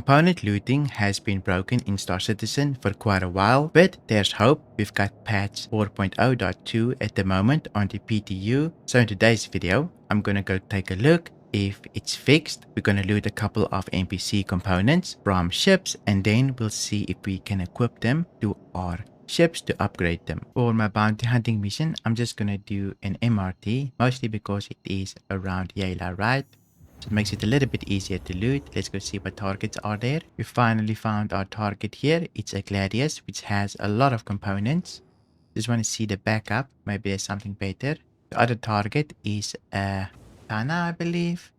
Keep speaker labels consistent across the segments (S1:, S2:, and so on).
S1: Component looting has been broken in Star Citizen for quite a while, but there's hope. We've got patch 4.0.2 at the moment on the PTU. So in today's video, I'm gonna go take a look. If it's fixed, we're gonna loot a couple of NPC components from ships, and then we'll see if we can equip them to our ships to upgrade them. For my bounty hunting mission, I'm just gonna do an MRT, mostly because it is around Yayla, right? So it makes it a little bit easier to loot. Let's go see what targets are there. We finally found our target here. It's a Gladius, which has a lot of components. Just want to see the backup. Maybe there's something better. The other target is a Tana, I believe.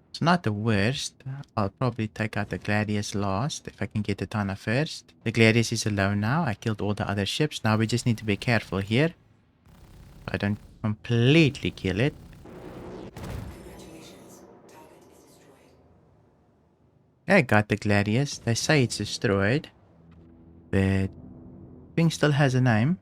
S1: It's not the worst. I'll probably take out the Gladius last if I can get the Tana first. The Gladius is alone now. I killed all the other ships. Now we just need to be careful here. I don't completely kill it. I got the Gladius. They say it's destroyed, but thing still has a name.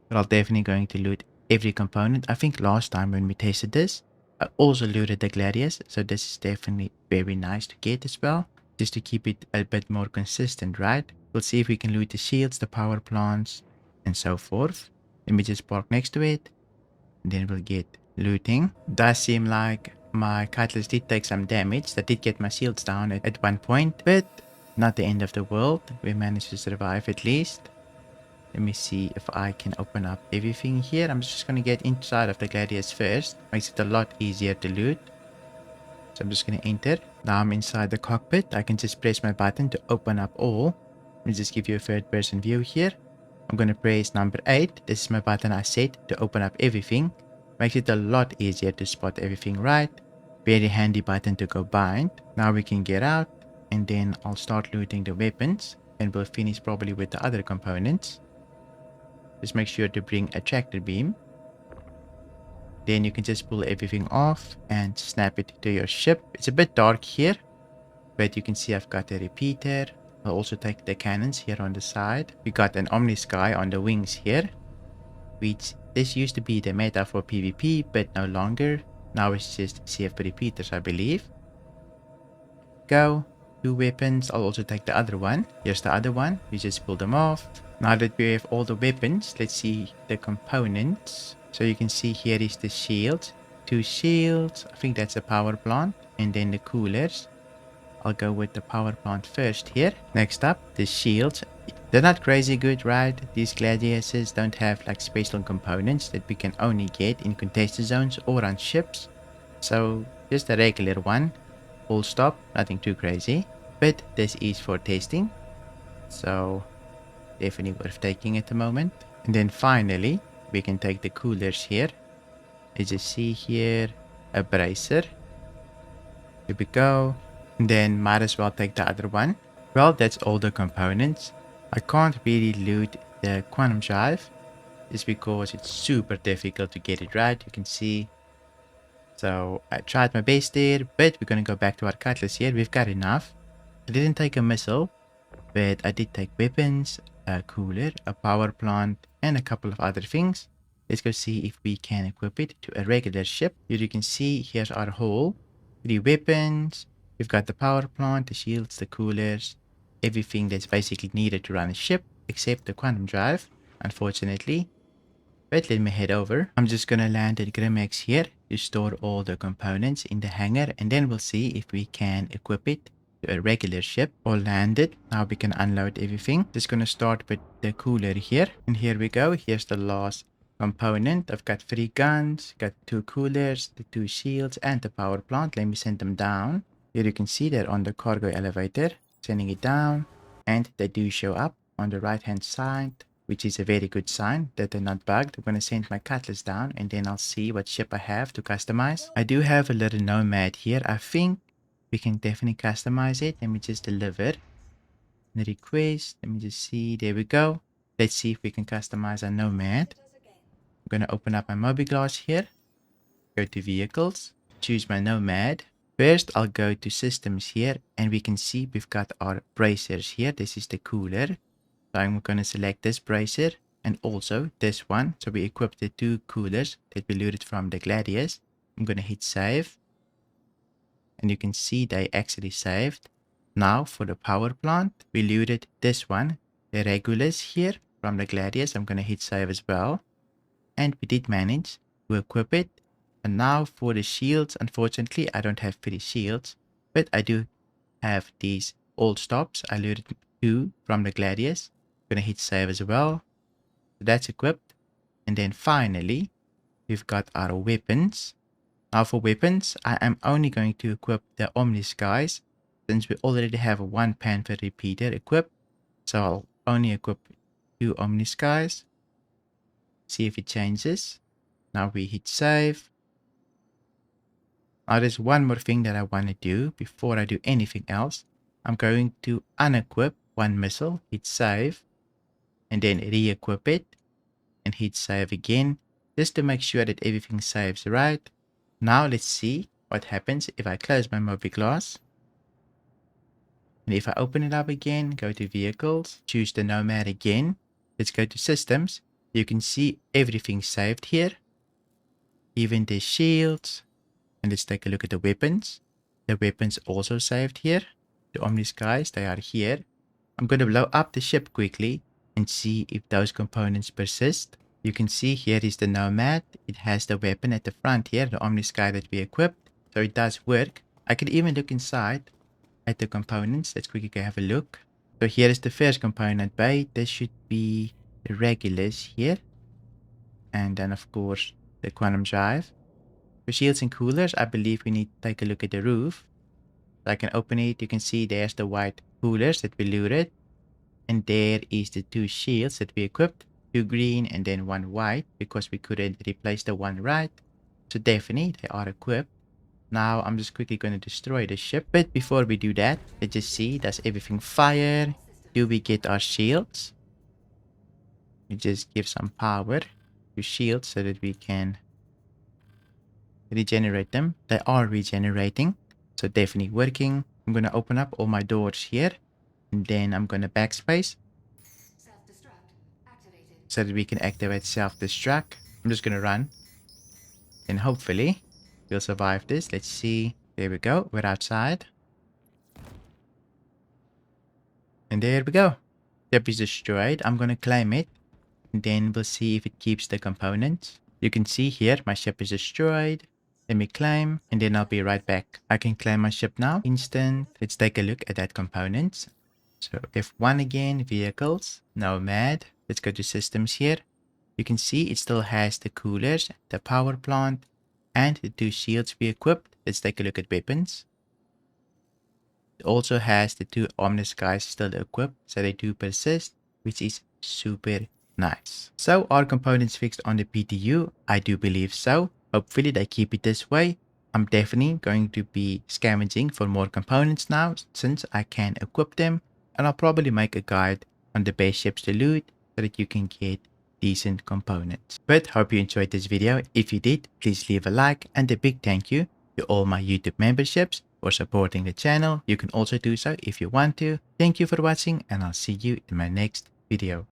S1: But I'm definitely going to loot every component. I think last time when we tested this, I also looted the Gladius, so this is definitely very nice to get as well, just to keep it a bit more consistent, right? We'll see if we can loot the shields, the power plants, and so forth. Let me just park next to it, and then we'll get looting. Does seem like my cutlass did take some damage. That did get my shields down at one point, but not the end of the world. We managed to survive at least. Let me see if I can open up everything here. I'm just going to get inside of the Gladius first. Makes it a lot easier to loot. So I'm just going to enter. Now I'm inside the cockpit. I can just press my button to open up all. Let me just give you a third person view here. I'm going to press number 8. This is my button I set to open up everything. Makes it a lot easier to spot everything right. Very handy button to go bind. Now we can get out, and then I'll start looting the weapons, and we'll finish probably with the other components. Just make sure to bring a tractor beam. Then you can just pull everything off and snap it to your ship. It's a bit dark here, but you can see I've got a repeater. I'll also take the cannons here on the side. We got an Omnisky on the wings here, which this used to be the meta for PvP, but no longer. Now it's just CF repeaters, I believe. Go. 2 weapons. I'll also take the other one. Here's the other one. You just pull them off. Now that we have all the weapons, let's see the components. So you can see here is the shield. 2 shields. I think that's a power plant. And then the coolers. I'll go with the power plant first here. Next up, the shields. They're not crazy good, right? These Gladiuses don't have like special components that we can only get in contested zones or on ships. So just a regular one. Full stop. Nothing too crazy. But this is for testing. So definitely worth taking at the moment. And then finally, we can take the coolers here. As you see here, a bracer. Here we go. And then might as well take the other one. Well, that's all the components. I can't really loot the quantum drive just because it's super difficult to get it right. You can see. So I tried my best there, but we're going to go back to our cutlass here. We've got enough. I didn't take a missile, but I did take weapons, a cooler, a power plant, and a couple of other things. Let's go see if we can equip it to a regular ship. Here you can see, here's our haul. 3 weapons. We've got the power plant, the shields, the coolers, everything that's basically needed to run a ship, except the quantum drive, unfortunately. But let me head over. I'm just gonna land at Grimex here to store all the components in the hangar, and then we'll see if we can equip it to a regular ship or land it. Now we can unload everything. Just gonna start with the cooler here, and here we go. Here's the last component. I've got 3 guns, got 2 coolers, the 2 shields, and the power plant. Let me send them down. Here you can see they're on the cargo elevator. Sending it down, and they do show up on the right hand side, which is a very good sign that they're not bugged. I'm going to send my cutlass down, and then I'll see what ship I have to customize. I do have a little nomad here. I think we can definitely customize it. Let me just deliver the request. Let me just see. There we go. Let's see if we can customize our nomad. I'm going to open up my Mobiglass here. Go to vehicles. Choose my nomad. First, I'll go to systems here, and we can see we've got our bracers here. This is the cooler. So I'm going to select this bracer and also this one. So we equip the 2 coolers that we looted from the Gladius. I'm going to hit save. And you can see they actually saved. Now for the power plant, we looted this one, the regulars here from the gladiators. I'm going to hit save as well. And we did manage to equip it. And now for the shields, unfortunately, I don't have pretty shields, but I do have these old stops. I looted 2 from the gladiators. I'm going to hit save as well. So that's equipped. And then finally, we've got our weapons. Now for weapons, I am only going to equip the Omnis guys, since we already have one Panther repeater equipped. So I'll only equip 2 Omnis guys. See if it changes. Now we hit save. Now there's one more thing that I want to do before I do anything else. I'm going to unequip one missile, hit save, and then re-equip it, and hit save again, just to make sure that everything saves right. Now let's see what happens if I close my Mobi glass. And if I open it up again, go to vehicles, choose the Nomad again. Let's go to systems. You can see everything saved here, even the shields. And let's take a look at the weapons. The weapons also saved here. The Omnis guys, they are here. I'm going to blow up the ship quickly and see if those components persist. You can see here is the Nomad. It has the weapon at the front here, the Omnis guy that we equipped. So it does work. I can even look inside at the components. Let's quickly go have a look. So here is the first component bay. There should be the regulars here. And then of course the quantum drive. For shields and coolers, I believe we need to take a look at the roof. So I can open it. You can see there's the white coolers that we looted. And there is the 2 shields that we equipped. 2 green and then 1 white, because we couldn't replace the one right. So definitely they are equipped. Now I'm just quickly going to destroy the ship. But before we do that, let's just see, does everything fire? Do we get our shields? We just give some power to shields so that we can regenerate them. They are regenerating, so definitely working. I'm going to open up all my doors here, and then I'm going to backspace so that we can activate self-destruct. I'm just going to run, and hopefully we'll survive this. Let's see. There we go. We're outside, and there we go. Ship is destroyed. I'm going to claim it, and then we'll see if it keeps the components. You can see here my ship is destroyed. Let me claim, and then I'll be right back. I can claim my ship now. Instant. Let's take a look at that components. So F1 again, vehicles, Nomad. Let's go to systems here. You can see it still has the coolers, the power plant, and the 2 shields we equipped. Let's take a look at weapons. It also has the 2 Omnis guys still equipped, so they do persist, which is super nice. So are components fixed on the PTU? I do believe so. Hopefully they keep it this way. I'm definitely going to be scavenging for more components now, since I can equip them. And I'll probably make a guide on the best ships to loot so that you can get decent components. But hope you enjoyed this video. If you did, please leave a like, and a big thank you to all my YouTube memberships for supporting the channel. You can also do so if you want to. Thank you for watching, and I'll see you in my next video.